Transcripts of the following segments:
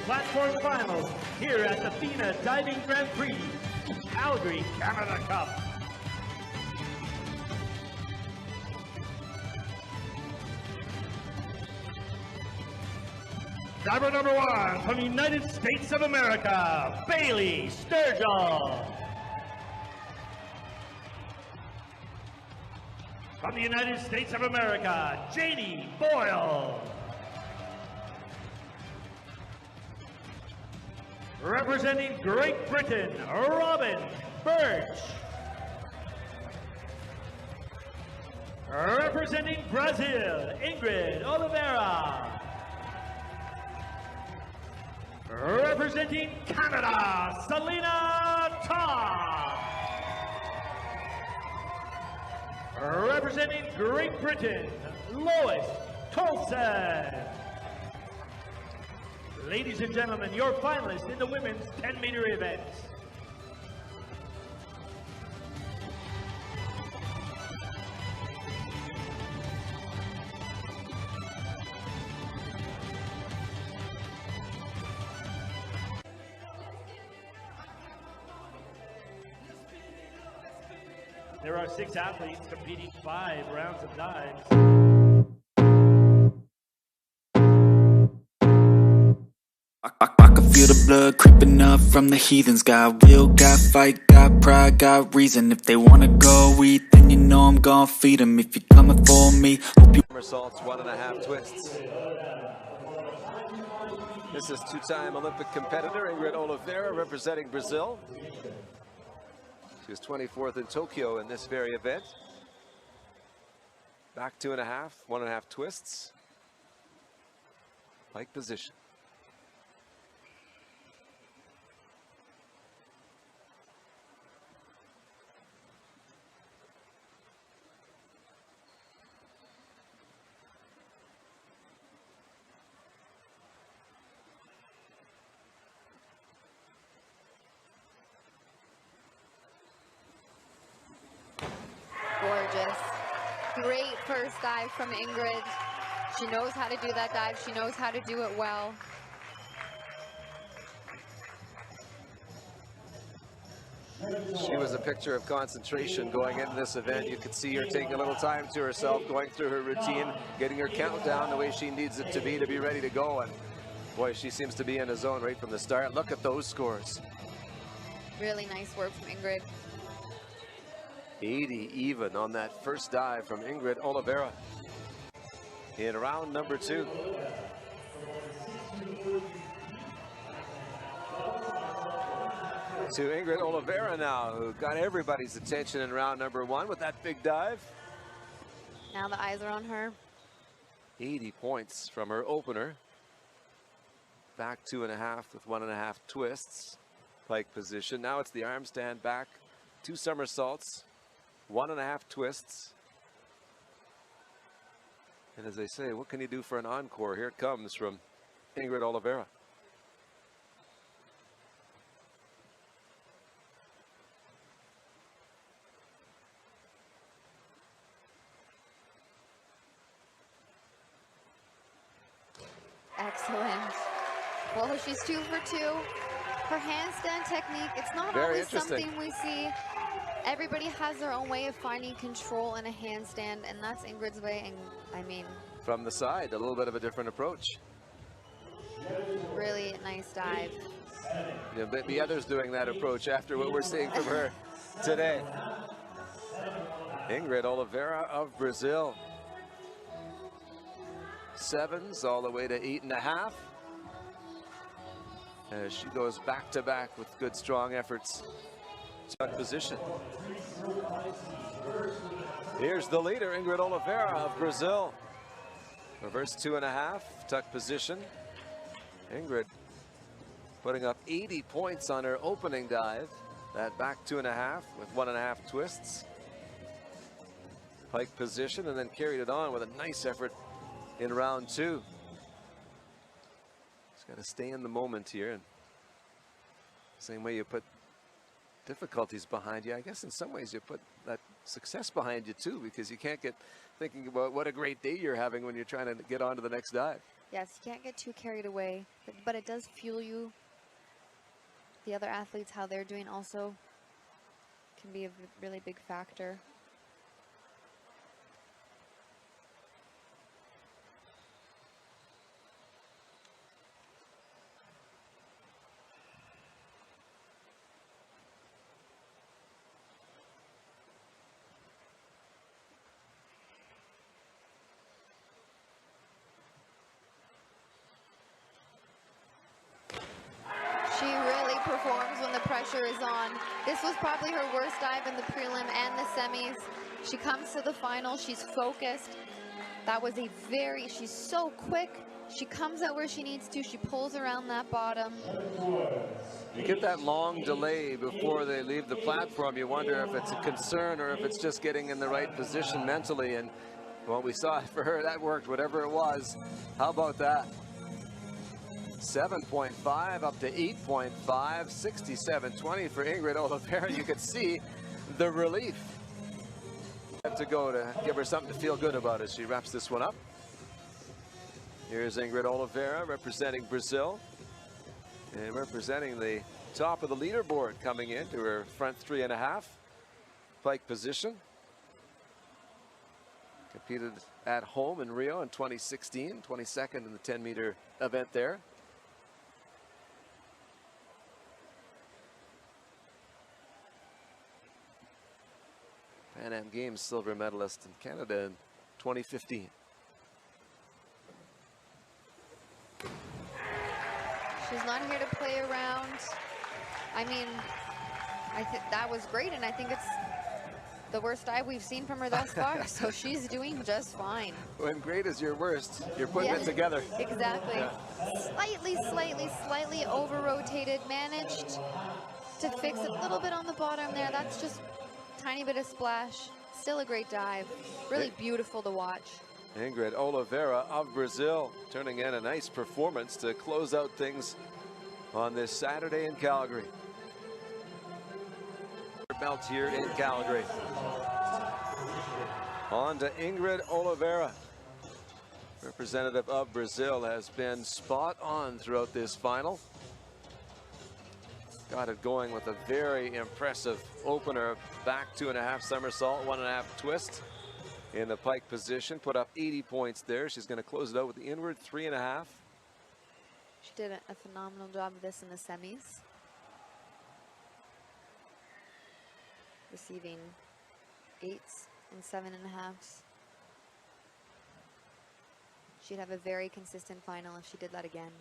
platform finals here at the Fina Diving Grand Prix, Calgary, Canada Cup. Diver number 1 from the United States of America, Bailey Sturgill. From the United States of America, Janie Boyle. Representing Great Britain, Robin Birch. Representing Brazil, Ingrid Oliveira. Representing Canada, Celina Toth. Representing Great Britain, Lois Toulson. Ladies and gentlemen, your finalists in the women's 10-meter event. There are 6 athletes competing 5 rounds of dives. I can feel the blood creeping up from the heathens. Got will, got fight, got pride, got reason. If they wanna go eat, then you know I'm gonna feed them. If you're coming for me, hope you... Somersaults, 1.5 twists. This is 2-time Olympic competitor Ingrid Oliveira representing Brazil. She was 24th in Tokyo in this very event. Back 2.5, 1.5 twists. Pike position. Gorgeous. Great first dive from Ingrid. She knows how to do that dive. She knows how to do it well. She was a picture of concentration going into this event. You could see her taking a little time to herself, going through her routine, getting her countdown the way she needs it to be ready to go. And boy, she seems to be in a zone right from the start. Look at those scores. Really nice work from Ingrid. 80 even on that first dive from Ingrid Oliveira in round number 2. To Ingrid Oliveira now, who got everybody's attention in round number 1 with that big dive. Now the eyes are on her. 80 points from her opener. Back 2.5 with 1.5 twists. Pike position. Now it's the arm stand back. 2 somersaults. 1.5 twists. And as they say, what can you do for an encore? Here it comes from Ingrid Oliveira. Excellent. Well, she's 2 for 2. Her handstand technique, it's not always something we see. Everybody has their own way of finding control in a handstand, and that's Ingrid's way. And I mean, from the side, a little bit of a different approach. Really nice dive. Yeah, but the others doing that approach after what we're seeing from her today. Ingrid Oliveira of Brazil. 7s all the way to 8.5. As she goes back to back with good strong efforts. Tuck position. Here's the leader, Ingrid Oliveira of Brazil. Reverse 2.5, tuck position. Ingrid putting up 80 points on her opening dive. That back 2.5 with 1.5 twists. Pike position, and then carried it on with a nice effort in round 2. Just got to stay in the moment here. And same way you put difficulties behind you, I guess in some ways you put that success behind you too, because you can't get thinking about what a great day you're having when you're trying to get on to the next dive. Yes, you can't get too carried away, but it does fuel you. The other athletes, how they're doing also can be a really big factor. She really performs when the pressure is on. This was probably her worst dive in the prelim and the semis. She comes to the final, she's focused. That was a she's so quick. She comes out where she needs to, she pulls around that bottom. You get that long delay before they leave the platform. You wonder if it's a concern or if it's just getting in the right position mentally. And well, we saw it for her, that worked, whatever it was. How about that? 7.5 up to 8.5, 67.20 for Ingrid Oliveira. You could see the relief to go to give her something to feel good about as she wraps this one up. Here's Ingrid Oliveira representing Brazil and representing the top of the leaderboard coming into her front 3.5 pike position. Competed at home in Rio in 2016, 22nd in the 10-meter event there. Pan Am Games silver medalist in Canada in 2015. She's not here to play around. I mean, I think that was great, and I think it's the worst dive we've seen from her thus far, so she's doing just fine. When great is your worst, you're putting it together. Exactly. Yeah. Slightly over-rotated, managed to fix a little bit on the bottom there. That's just tiny bit of splash. Still a great dive. Really beautiful to watch. Ingrid Oliveira of Brazil turning in a nice performance to close out things on this Saturday in Calgary. Belt here in Calgary. On to Ingrid Oliveira. Representative of Brazil has been spot on throughout this final. Got it going with a very impressive opener, back 2.5 somersault, 1.5 twist in the pike position. Put up 80 points there. She's going to close it out with the inward 3.5. She did a phenomenal job of this in the semis. Receiving 8s and 7.5s. She'd have a very consistent final if she did that again.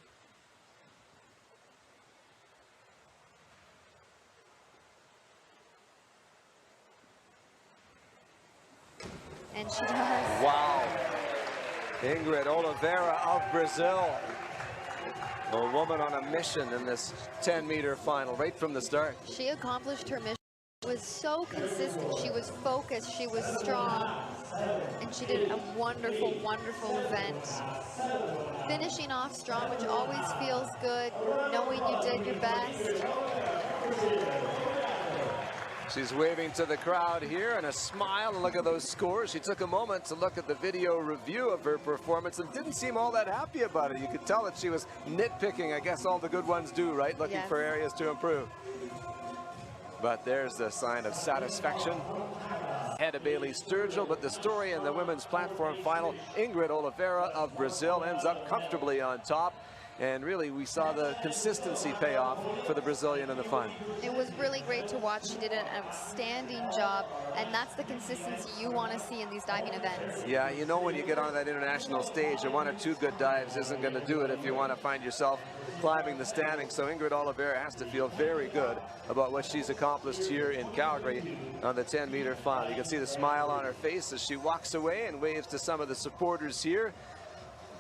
And she does. Wow. Ingrid Oliveira of Brazil. A woman on a mission in this 10-meter final right from the start. She accomplished her mission. She was so consistent. She was focused. She was strong. And she did a wonderful, wonderful event. Finishing off strong, which always feels good, knowing you did your best. She's waving to the crowd here and a smile, and look at those scores. She took a moment to look at the video review of her performance and didn't seem all that happy about it. You could tell that she was nitpicking. I guess all the good ones do, right? Looking for areas to improve. But there's the sign of satisfaction. Ahead of Bailey Sturgill, but the story in the women's platform final, Ingrid Oliveira of Brazil ends up comfortably on top. And really, we saw the consistency pay off for the Brazilian in the final. It was really great to watch. She did an outstanding job, and that's the consistency you want to see in these diving events. Yeah, you know when you get onto that international stage, one or two good dives isn't going to do it if you want to find yourself climbing the standings. So Ingrid Oliveira has to feel very good about what she's accomplished here in Calgary on the 10-meter final. You can see the smile on her face as she walks away and waves to some of the supporters here.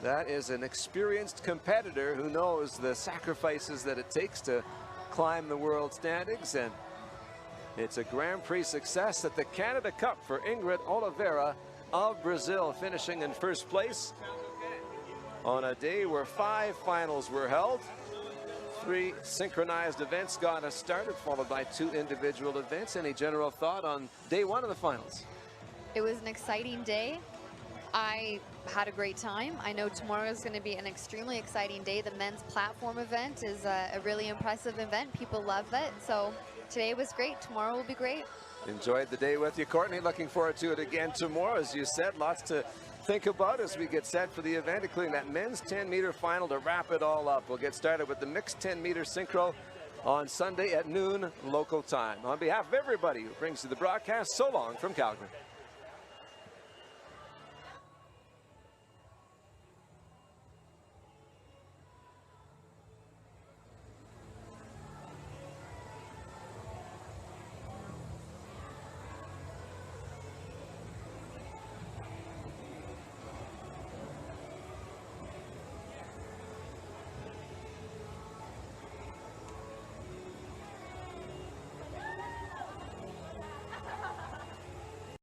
That is an experienced competitor who knows the sacrifices that it takes to climb the world standings, and it's a Grand Prix success at the Canada Cup for Ingrid Oliveira of Brazil, finishing in first place on a day where 5 finals were held. 3 synchronized events got us started, followed by 2 individual events. Any general thought on day 1 of the finals? It was an exciting day. I had a great time. I know tomorrow is going to be an extremely exciting day. The men's platform event is a really impressive event. People love it. So today was great. Tomorrow will be great. Enjoyed the day with you, Courtney. Looking forward to it again tomorrow. As you said, lots to think about as we get set for the event, including that men's 10-meter final to wrap it all up. We'll get started with the mixed 10-meter synchro on Sunday at noon local time. On behalf of everybody who brings you the broadcast, so long from Calgary.